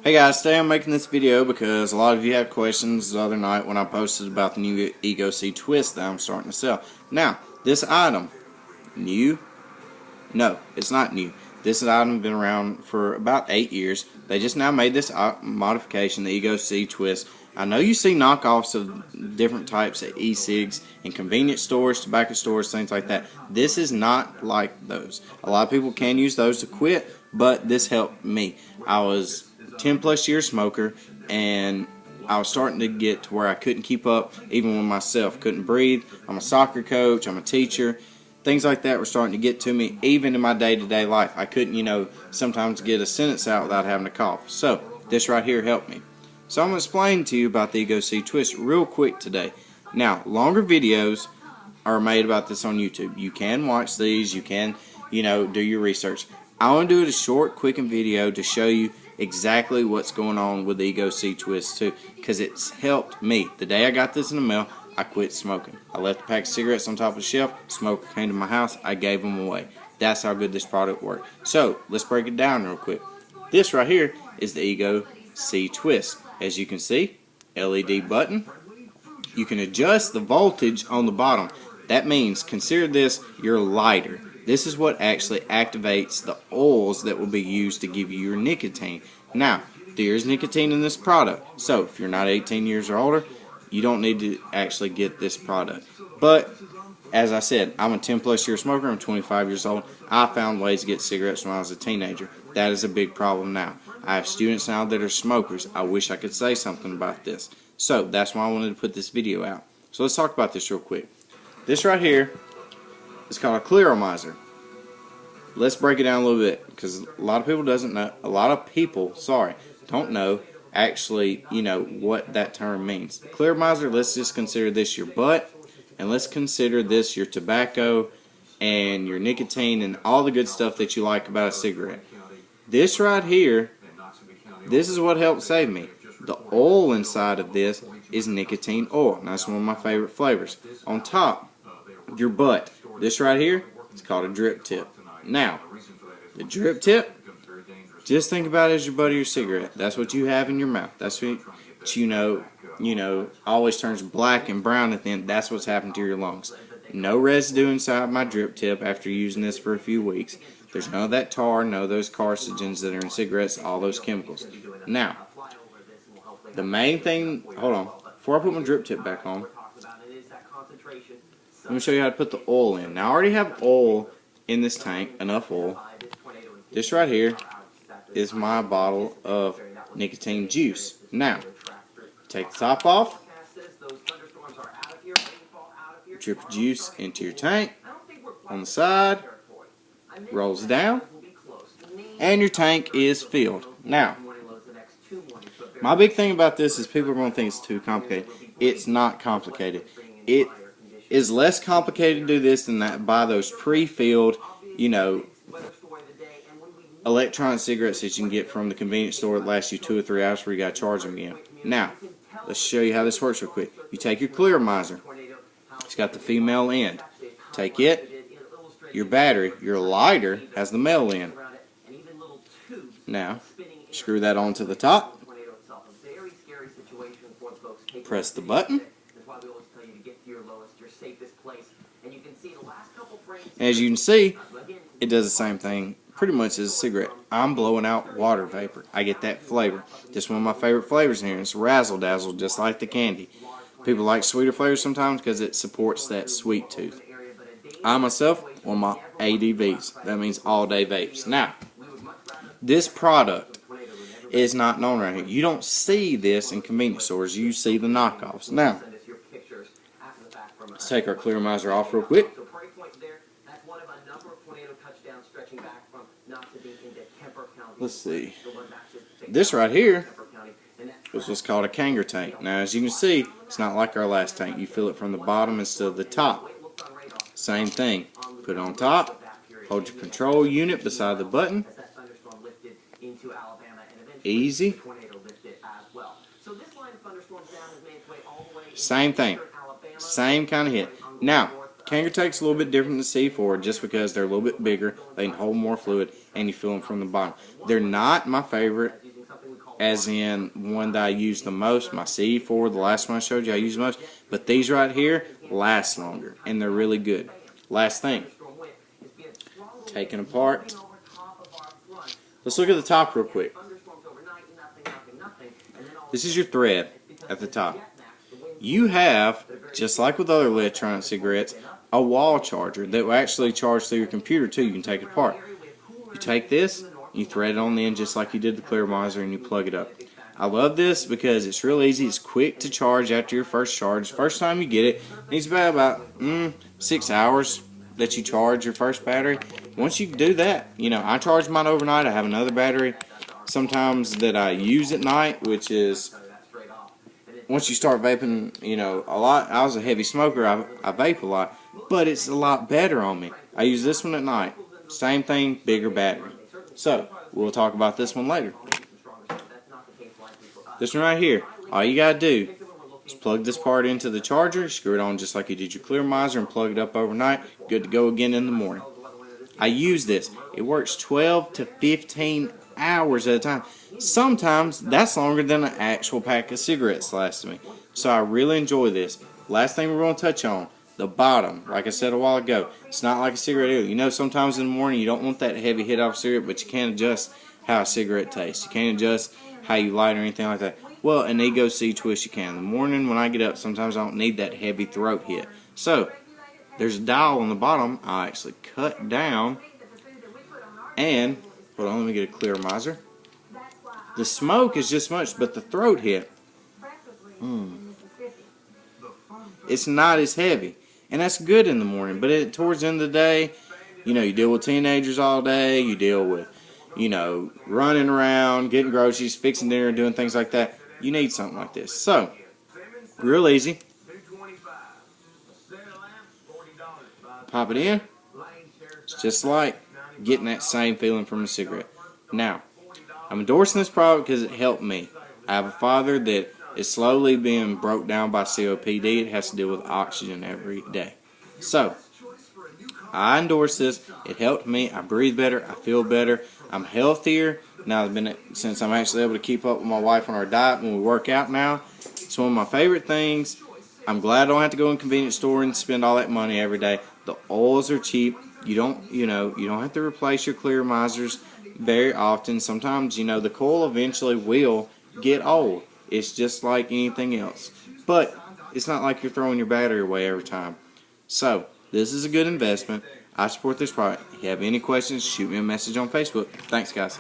Hey guys, today I'm making this video because a lot of you had questions the other night when I posted about the new Ego-C Twist that I'm starting to sell. Now, this item, new? No, it's not new. This item has been around for about 8 years. They just now made this modification, the Ego-C Twist. I know you see knockoffs of different types of e-cigs in convenience stores, tobacco stores, things like that. This is not like those. A lot of people can use those to quit, but this helped me. I was 10 plus year smoker, and I was starting to get to where I couldn't keep up even with myself. Couldn't breathe. I'm a soccer coach, I'm a teacher. Things like that were starting to get to me even in my day-to-day life. I couldn't, sometimes get a sentence out without having to cough. So this right here helped me. So I'm going to explain to you about the Ego-C Twist real quick today. Now, longer videos are made about this on YouTube. You can watch these, you can, do your research. I want to do it a short, quick video to show you exactly what's going on with the Ego-C Twist too, because it's helped me. The day I got this in the mail, I quit smoking. I left a pack of cigarettes on top of the shelf. Smoker came to my house, I gave them away. That's how good this product worked. So let's break it down real quick. This right here is the Ego-C Twist. As you can see, LED button. You can adjust the voltage on the bottom. That means consider this your lighter. This is what actually activates the oils that will be used to give you your nicotine. Now, there's nicotine in this product, so if you're not 18 years or older, you don't need to actually get this product. But, as I said, I'm a 10 plus year smoker, I'm 25 years old. I found ways to get cigarettes when I was a teenager. That is a big problem now. I have students now that are smokers. I wish I could say something about this. So, that's why I wanted to put this video out. So let's talk about this real quick. This right here, it's called a Clearomizer. Let's break it down a little bit, because a lot of people don't know actually, what that term means. Clearomizer, let's just consider this your butt, and let's consider this your tobacco and your nicotine and all the good stuff that you like about a cigarette. This right here, this is what helped save me. The oil inside of this is nicotine oil. And that's one of my favorite flavors. On top, your butt. This right here, it's called a drip tip. Now, the drip tip, just think about it as your butt of your cigarette. That's what you have in your mouth. That's what always turns black and brown at the end. That's what's happened to your lungs. No residue inside my drip tip after using this for a few weeks. There's none of that tar, none of those carcinogens that are in cigarettes, all those chemicals. Now, the main thing, hold on, before I put my drip tip back on, let me show you how to put the oil in. Now, I already have oil in this tank, enough oil. This right here is my bottle of nicotine juice. Now, take the top off, drip juice into your tank, on the side, rolls down, and your tank is filled. Now, my big thing about this is people are going to think it's too complicated. It's not complicated. It is less complicated to do this than that buy those pre-filled, electronic cigarettes that you can get from the convenience store that lasts you 2 or 3 hours where you got to charge them again. Now, let's show you how this works real quick. You take your Clearomizer. It's got the female end. Take it. Your battery, your lighter, has the male end. Now, screw that onto the top. Press the button. As you can see, it does the same thing pretty much as a cigarette. I'm blowing out water vapor. I get that flavor. Just one of my favorite flavors in here. It's Razzle Dazzle, just like the candy. People like sweeter flavors sometimes because it supports that sweet tooth. I myself, one of my ADVs. That means all day vapes. Now, this product is not known around here. You don't see this in convenience stores. You see the knockoffs. Now, let's take our Clearomizer off real quick. Let's see. This right here is what's called a Kanger tank. Now, as you can see, it's not like our last tank. You fill it from the bottom instead of the top. Same thing. Put it on top. Hold your control unit beside the button. Easy. Same thing. Same kind of hit. Now, Kanger tank's a little bit different than C4 just because they're a little bit bigger, they can hold more fluid, and you fill them from the bottom. They're not my favorite as in one that I use the most, my C4, the last one I showed you I use the most. But these right here last longer, and they're really good. Last thing, taken apart. Let's look at the top real quick. This is your thread at the top. You have, just like with other electronic cigarettes, a wall charger that will actually charge through your computer too. You can take it apart. You take this, you thread it on the end just like you did the Clear-Mizer, and you plug it up. I love this because it's real easy. It's quick to charge after your first charge. First time you get it, it needs about 6 hours that you charge your first battery. Once you do that, you know, I charge mine overnight. I have another battery sometimes that I use at night, which is once you start vaping, you know, a lot. I was a heavy smoker. I vape a lot, but it's a lot better on me. I use this one at night. Same thing, bigger battery. So we'll talk about this one later. This one right here, all you gotta do is plug this part into the charger, screw it on just like you did your Clear-Mizer, and plug it up overnight. Good to go again in the morning. I use this. It works 12 to 15 hours at a time. Sometimes that's longer than an actual pack of cigarettes lasts me. So I really enjoy this. Last thing we're going to touch on, the bottom. Like I said a while ago, it's not like a cigarette either. You know, sometimes in the morning you don't want that heavy hit off cigarette, but you can't adjust how a cigarette tastes. You can't adjust how you light or anything like that. Well, an Ego-C twist you can. In the morning when I get up, sometimes I don't need that heavy throat hit. So there's a dial on the bottom. I actually cut down and, hold on, let me get a Clear-Mizer. The smoke is just much, but the throat hit, it's not as heavy. And that's good in the morning. But towards the end of the day, you know, you deal with teenagers all day. You deal with, you know, running around, getting groceries, fixing dinner, doing things like that. You need something like this. So, real easy. Pop it in. It's just like getting that same feeling from a cigarette. Now, I'm endorsing this product because it helped me. I have a father that is slowly being broke down by COPD. It has to deal with oxygen every day. So, I endorse this. It helped me. I breathe better. I feel better. I'm healthier. Now, since I'm actually able to keep up with my wife on our diet when we work out now. It's one of my favorite things. I'm glad I don't have to go in a convenience store and spend all that money every day. The oils are cheap. You don't have to replace your Clear-Mizers very often. Sometimes, you know, the coil eventually will get old. It's just like anything else. But it's not like you're throwing your battery away every time. So, this is a good investment. I support this product. If you have any questions, shoot me a message on Facebook. Thanks, guys.